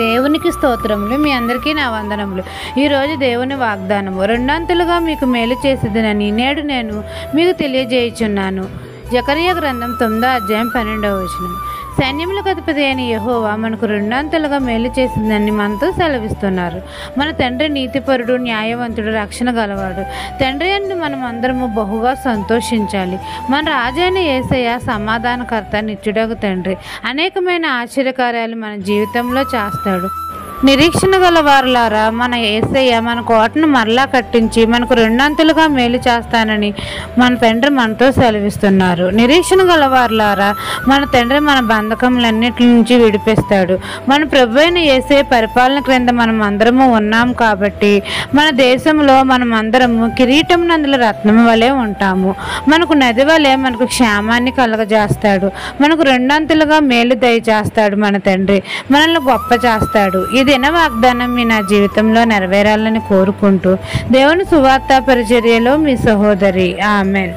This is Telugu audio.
దేవునికి స్తోత్రములు. మీ అందరికీ నా వందనములు. ఈరోజు దేవుని వాగ్దానము, రెండంతలుగా మీకు మేలు చేసేదనని నేడు నేను మీకు తెలియజేయుచున్నాను. జకర్యా గ్రంథం 9వ అధ్యాయం 12వ వచనం. సైన్యములకు అధిపతి అయిన యెహోవా మనకు రెండంతలుగా మేలు చేసిందని మనతో సెలవిస్తున్నారు. మన తండ్రి నీతిపరుడు, న్యాయవంతుడు, రక్షణ గలవాడు. తండ్రి అని మనం అందరము బహుగా సంతోషించాలి. మన రాజైన యేసయ్య సమాధానకర్త, నిత్యుడగు తండ్రి. అనేకమైన ఆశ్చర్యకార్యాలు మన జీవితంలో చేస్తాడు. నిరీక్షణ గల వారులారా, మన యేసయ్య మన కోటను మరలా కట్టించి మనకు రెండంతలుగా మేలు చేస్తానని మన తండ్రి మనతో సెలవిస్తున్నారు. నిరీక్షణ గల వారులారా, మన తండ్రి మన బంధకములన్నిటి నుంచి విడిపిస్తాడు. మన ప్రభు అయిన యేసయ్య పరిపాలన క్రింద మనం అందరము ఉన్నాం కాబట్టి మన దేశంలో మనం అందరము కిరీటం నందుల రత్నము వలె ఉంటాము. మనకు నది వలె మనకు క్షేమాన్ని కలగజేస్తాడు. మనకు రెండంతలుగా మేలు దయచేస్తాడు. మన తండ్రి మనల్ని గొప్ప చేస్తాడు. ఇది వాగ్దానం మీ నా జీవితంలో నెరవేరాలని కోరుకుంటూ దేవుని సువార్త పరిచర్యలో మీ సహోదరి. ఆమెన్.